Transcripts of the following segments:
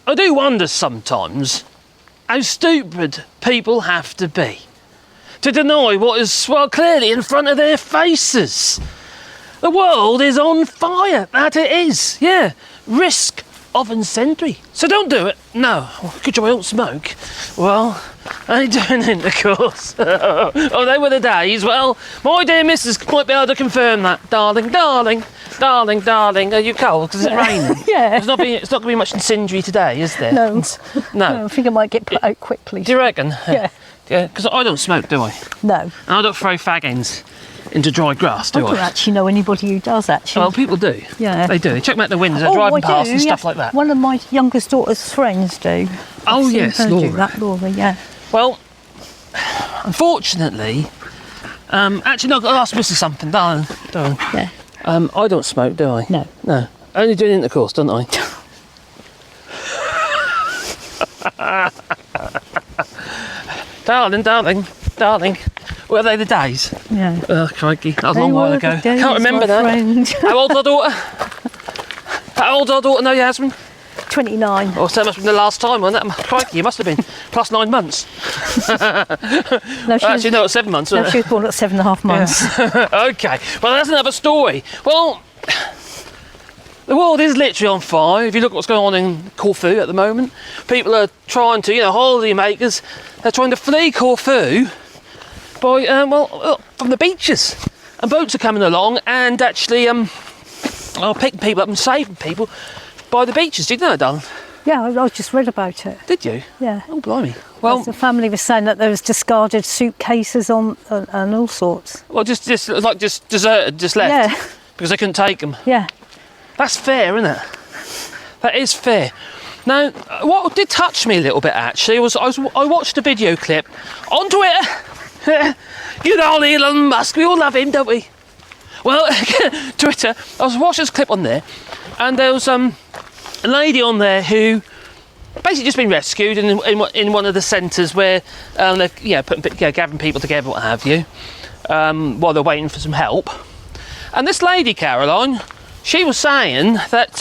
I do wonder sometimes how stupid people have to be to deny what is, well, clearly in front of their faces. The world is on fire, that it is, yeah. Risk of incendiary. So don't do it. No. Good job I don't smoke. Well, I ain't doing intercourse. Oh, they were the days. Well, my dear missus might be able to confirm that. Darling, darling, darling, darling. Are you cold? Because it's raining. Yeah. It's not going to be much incendiary today, is there? No. No. I think it might get put out quickly. Do you reckon? Yeah. Yeah, because I don't smoke, do I? No. And I don't throw fag ends into dry grass, do I don't actually know anybody who does, actually. Well, people do. Yeah. They do. They check them out the windows, they're driving past and stuff like that. One of my youngest daughter's friends do. Oh, I've seen yes, her Laura. do that, Laura, yeah. Well, unfortunately, actually, no, I'll ask Mrs. something, darling. Yeah. I don't smoke, do I? No. No. I only do intercourse, don't I? Darling, darling, darling. Were they the days? Yeah. Oh, crikey, that was a They long while were ago. the days, Can't remember my that. friend. How old's our daughter? How old's our daughter now, Yasmin? 29. Oh, so that must have been the last time, wasn't it? Crikey, it must have been plus 9 months. No, Actually, no, it's 7 months, no, wasn't she was born at 7.5 months. it? Okay, well, that's another story. Well, the world is literally on fire. If you look at what's going on in Corfu at the moment, people are trying to, holiday makers, they're trying to flee Corfu by, from the beaches. And boats are coming along and actually are picking people up and saving people by the beaches. Did you know that, darling? Yeah, I just read about it. Did you? Yeah. Oh, blimey. Well, The family was saying that there was discarded suitcases on and all sorts. well, just deserted, just left Yeah. because they couldn't take them. Yeah. That's fair, isn't it? That is fair. Now, what did touch me a little bit actually was I watched a video clip on Twitter. You know Elon Musk, we all love him, don't we? Well, Twitter, I was watching this clip on there, and there was a lady on there who basically just been rescued in one of the centres where they're gathering people together, what have you, while they're waiting for some help. And this lady, Caroline, she was saying that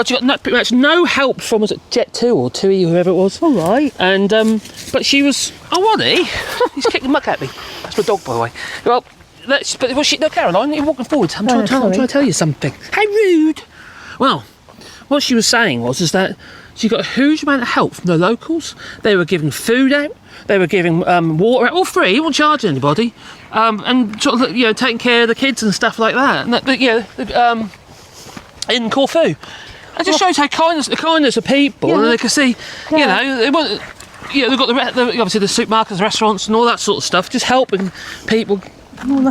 she got pretty much no help from, was it Jet2 or 2E, whoever it was. All right. And but she was, was he? He's kicking muck at me. That's my dog, by the way. Well, no, Caroline, you're walking forward. I'm trying to tell you something. How rude. Well, what she was saying was that she got a huge amount of help from the locals. They were giving food out. They were giving water out, all free. You won't charge anybody. And sort of, taking care of the kids and stuff like that. And in Corfu. It just shows how the kindness of people, and they can see, they've got obviously the supermarkets, the restaurants, and all that sort of stuff, just helping people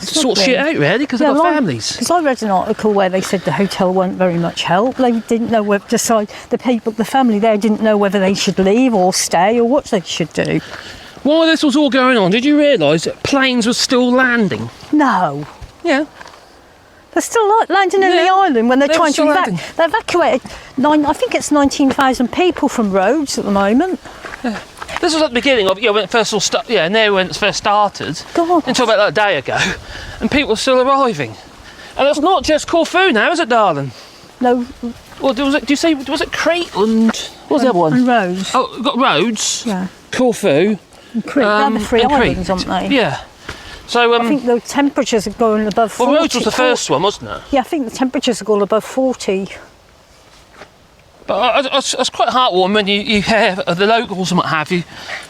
sort shit out, really, because they've got families. Because I read an article where they said the hotel weren't very much help. They didn't know whether the family there didn't know whether they should leave or stay or what they should do. While this was all going on, did you realise that planes were still landing? No. Yeah. They're still landing in the island when they're trying to evacuate. They evacuated, I think it's 19,000 people from Rhodes at the moment. Yeah. This was at the beginning of, when it first all and there when it first started. God. Until about a day ago, and people are still arriving. And it's not just Corfu now, is it, darling? No. Well, was it Crete and what was the other one? And Rhodes. Oh, we've got Rhodes. Yeah. Corfu. And Crete. They're the three islands, aren't they? Yeah. So I think the temperatures are going above 40. Well, Rhodes was the first one, wasn't it? Yeah, I think the temperatures are going above 40. But it's quite heartwarming when you hear the locals and what have you,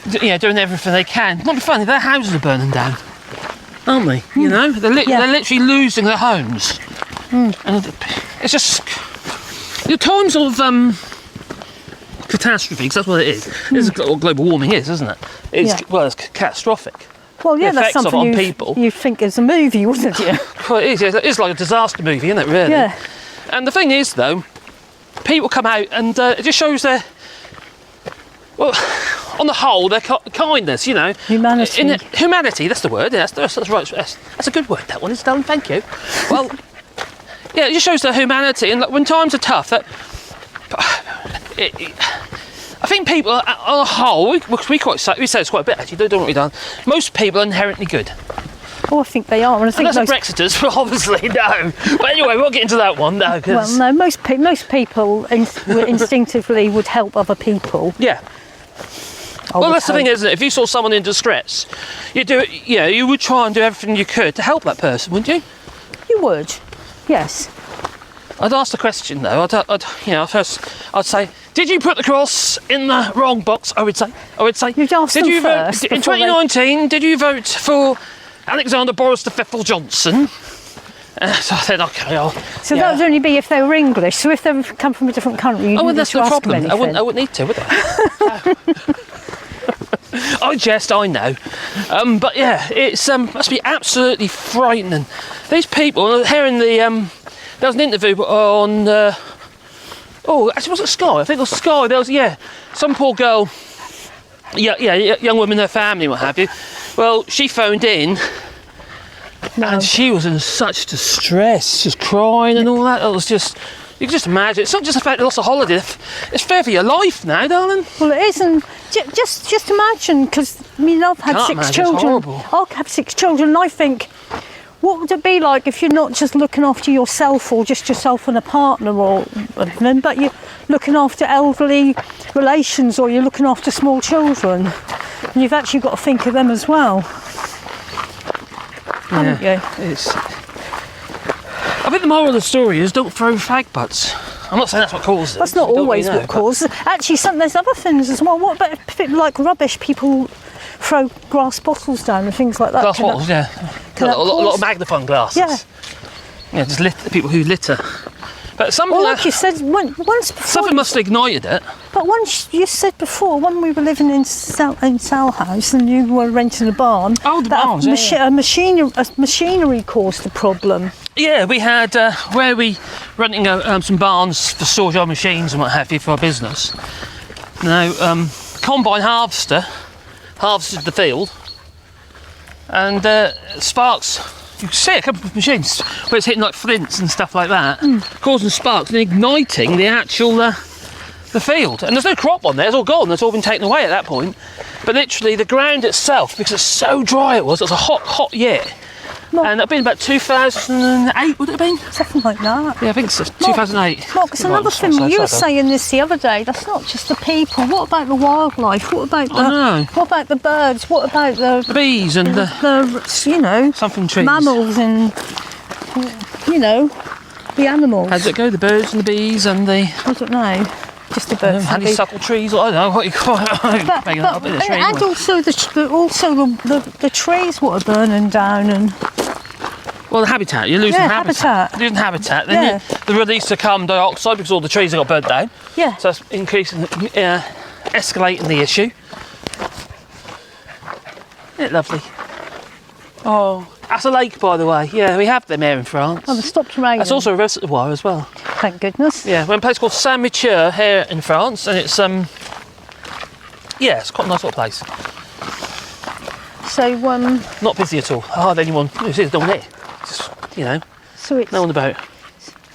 doing everything they can. Not be funny, their houses are burning down, aren't they? They're literally losing their homes. And it's just the times of catastrophe, because that's what it is. This is what global warming is, isn't it? It's catastrophic. Well, yeah, that's something you think is a movie, wouldn't you? Well, it is. It's like a disaster movie, isn't it, really? Yeah. And the thing is, though, people come out and it just shows their, on the whole, their kindness, Humanity. Humanity, that's the word. Yeah, that's right. That's a good word, that one is, darling. Thank you. Well, yeah, it just shows their humanity. And when times are tough, I think people, on the whole, we say it's quite a bit, actually, don't we, Dan? Most people are inherently good. Oh, I think they are. And I think Unless they're Brexiters, but obviously no. But anyway, we won't get into that one, no. well, no, most people instinctively would help other people. Yeah. Well, that's the thing, isn't it? If you saw someone in distress, you would try and do everything you could to help that person, wouldn't you? You would, yes. I'd ask the question though. First I'd say, did you put the cross in the wrong box? I would say. You'd ask did them you first vote in 2019? Did you vote for Alexander Boris the Johnson? So I said, okay, that would only be if they were English. So if they come from a different country, you that's to the ask problem. them I wouldn't need to, would I? I jest, I know. But yeah, it's must be absolutely frightening. These people here in the there was an interview on actually was it Sky? I think it was Sky. There was some poor girl, young woman, her family, what have you. Well, she phoned in. No. And she was in such distress, just crying and all that. It was just, you can just imagine. It's not just about the loss of holiday. It's fair for your life now, darling. Well, it is, and just imagine, because I've had 6 children. I'll have 6 children, and I think, what would it be like if you're not just looking after yourself or just yourself and a partner or anything, but you're looking after elderly relations or you're looking after small children, and you've actually got to think of them as well. Haven't you? I think the moral of the story is don't throw fag butts. I'm not saying that's what causes it. That's not always what causes. Actually, there's other things as well. What about if like rubbish? People throw glass bottles down and things like that. Glass bottles, yeah. A lot of magnifying glasses. Yeah. Yeah, just people who litter. But like you said once before, something must have ignited it. But once you said before, when we were living in Sal House and you were renting a barn, machinery caused the problem. Yeah, we had renting some barns for storage of machines and what have you for our business. Now, combine harvested the field, and sparks. You can see a couple of machines where it's hitting like flints and stuff like that, causing sparks and igniting the actual the field. And there's no crop on there; it's all gone. It's all been taken away at that point. But literally, the ground itself, because it's so dry, it was a hot year. And that'd been about 2008, would it have been? Something like that. Yeah, I think so. 2008. Mark, it's another thing. You were saying this the other day. That's not just the people. What about the wildlife? What about What about the birds? What about the bees and the something trees, mammals and the animals? How does it go? The birds and the bees and the I don't know. Just the birds. Honeysuckle trees. I don't know what you call it. And also the trees what are burning down and. Well, the habitat, you're losing habitat. You're losing habitat. Then the release of carbon dioxide because all the trees have got burnt down. Yeah. So that's increasing, escalating the issue. Isn't it lovely? Oh, that's a lake, by the way. Yeah, we have them here in France. Oh, they stopped raining. That's also a reservoir as well. Thank goodness. Yeah, we're in a place called Saint-Michel here in France, and it's it's quite a nice little place. So not busy at all. Hardly anyone. There's no one here. Just, so it's no one about.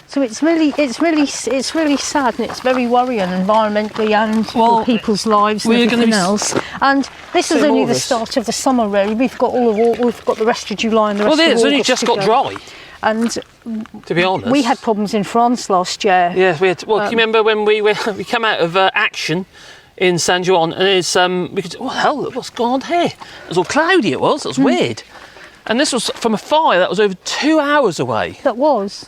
So it's really sad and it's very worrying environmentally and for people's lives and everything else. And this is only the start of the summer, really. We've got we've got the rest of July and the rest of August. Well, it's only just got dry. And to be honest, we had problems in France last year. Yes, we had. Well, do you remember when we came out of action in San Juan, and it's we could. What the hell? What's gone on here? It was all cloudy. It was weird. And this was from a fire that was over 2 hours away. That was.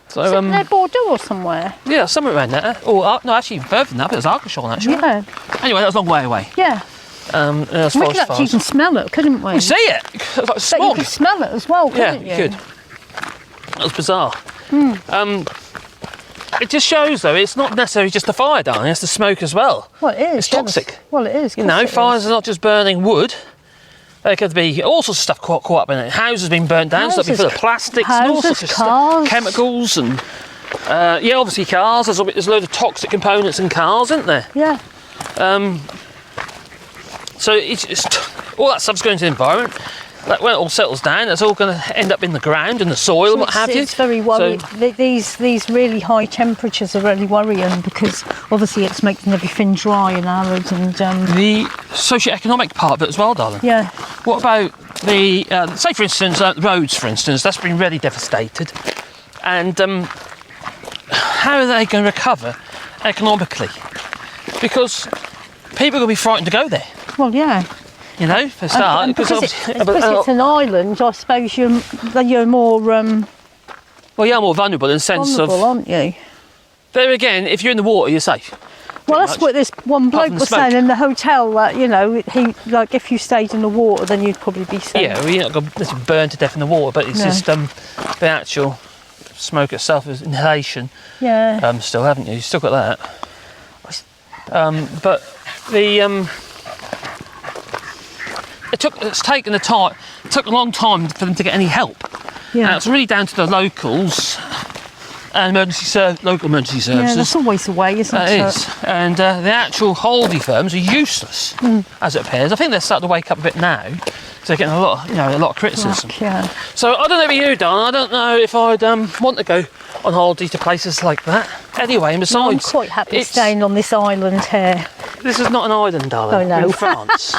So near Bordeaux or somewhere. Yeah, somewhere around there. Oh no, actually further than that. But it was Arcachon actually. Yeah. Anyway, that was a long way away. Yeah. We could actually even smell it, couldn't we? We see it. It was like smog. But you could smell it as well, couldn't you? Yeah, you could. That was bizarre. It just shows, though, it's not necessarily just the fire, darling. It's the smoke as well. Well, it is. It's toxic. Well, it is. Fires are not just burning wood. There could be all sorts of stuff caught up in it. Houses being burnt down, so it'd be full of plastics and all sorts of stuff, chemicals and obviously cars. There's a load of toxic components in cars, isn't there? Yeah. So it's all that stuff's going to the environment. Like when it all settles down, it's all going to end up in the ground and the soil and what have you. It's very worrying. So, these really high temperatures are really worrying because obviously it's making everything dry and arid and. The socio-economic part of it as well, darling. Yeah. What about say for instance, roads, for instance, that's been really devastated, and how are they going to recover economically? Because people are going to be frightened to go there. Well, yeah. You know, for a start. And because it's an island, I suppose you're more well, you're more vulnerable in the sense vulnerable, of, aren't you? there again, if you're in the water, you're safe. Well, that's much. what this one bloke from the was smoke. saying in the hotel, that, you know, he, like, if you stayed in the water, then you'd probably be safe. Yeah, well, you're not going to burn to death in the water, but it's No. just the actual smoke itself is inhalation. Yeah. Still, haven't you? You've still got that. But the it took a long time for them to get any help. Yeah. And it's really down to the locals and local emergency services. Yeah, that's always the way, isn't it? It is. And the actual holding firms are useless, as it appears. I think they're starting to wake up a bit now. So they're getting a lot of criticism. Yeah. So I don't know about you, Don. I don't know if I'd want to go on holiday to places like that. Anyway, and No, I'm besides, quite happy staying on this island here. this is not an island, darling. I know. We're in France.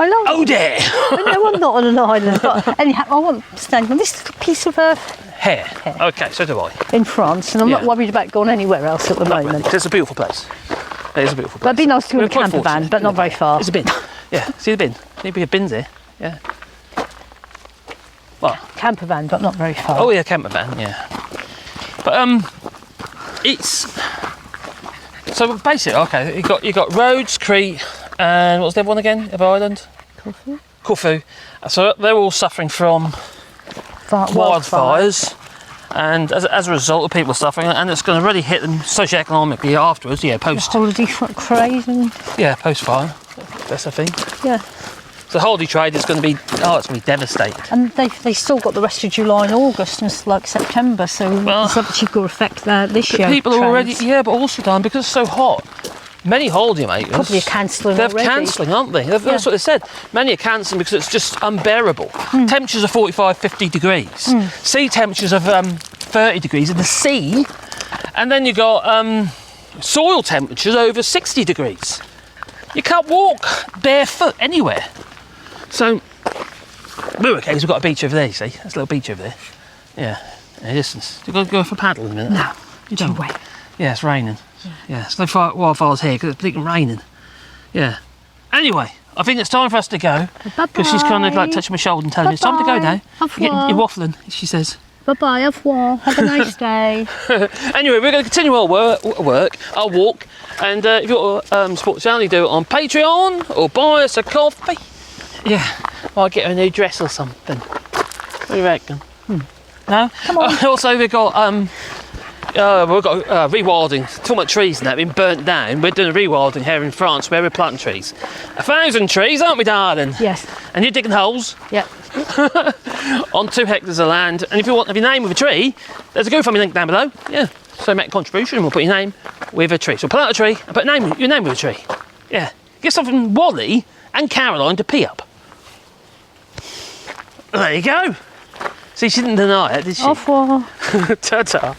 I love Oh dear! No, I'm not on an island, but anyhow, I want to stand on this piece of earth Here. Okay, so do I. in France, and I'm not Yeah. worried about going anywhere else at the moment. It's a beautiful place. It is a beautiful place. But it'd be nice to go in a We're quite camper van, fortunate. but not very far. There's a bin. Yeah, see the bin? Maybe a bin's here. Yeah. What? Camper van, but not very far. Oh yeah, camper van, yeah. But it's so basically okay. You got roads, Crete, and what's the other one again? Of Ireland? Corfu? Corfu. So they're all suffering from wildfires, and as a result, the people are suffering, and it's going to really hit them socioeconomically afterwards. Yeah, post Holiday craze and post fire. That's the thing. yeah. So the holiday trade is going to be it's going to be devastated. And they still got the rest of July and August and like September, so it's obviously going to affect this year. People are already trends. but also done because it's so hot. Many holidaymakers Probably are cancelling They're already. cancelling, aren't they? That's what they said. Many are cancelling because it's just unbearable. Temperatures are 45, 50 degrees. Sea temperatures of 30 degrees in the sea. And then you've got soil temperatures over 60 degrees. You can't walk barefoot anywhere. So, we're okay because we've got a beach over there, you see. That's a little beach over there. Yeah. In the distance. You've got to go for a paddle in a minute. No, You don't. no way. Yeah, it's raining. Yeah, it's no wildfires here because it's bleaking raining. Yeah. Anyway, I think it's time for us to go because she's kind of like touching my shoulder and telling me it's time to go now. You're waffling, she says. Bye-bye, au revoir. Have a nice day. Anyway, we're going to continue our our walk, and if you want to support the channel, you do it on Patreon or buy us a coffee. Yeah, might get her a new dress or something. What do you reckon? No? Come on. Also, we've got rewilding. Talking about trees and that been burnt down. We're doing rewilding here in France where we're planting trees. 1,000 trees, aren't we, darling? Yes. And you're digging holes Yeah. on 2 hectares of land. And if you want to have your name with a tree, there's a GoFundMe link down below. Yeah. So make a contribution and we'll put your name with a tree. So plant a tree and put your name with a tree. Yeah. Get something Wally and Caroline to pee up. There you go. See, she didn't deny it, did she? Au revoir. Ta-ta.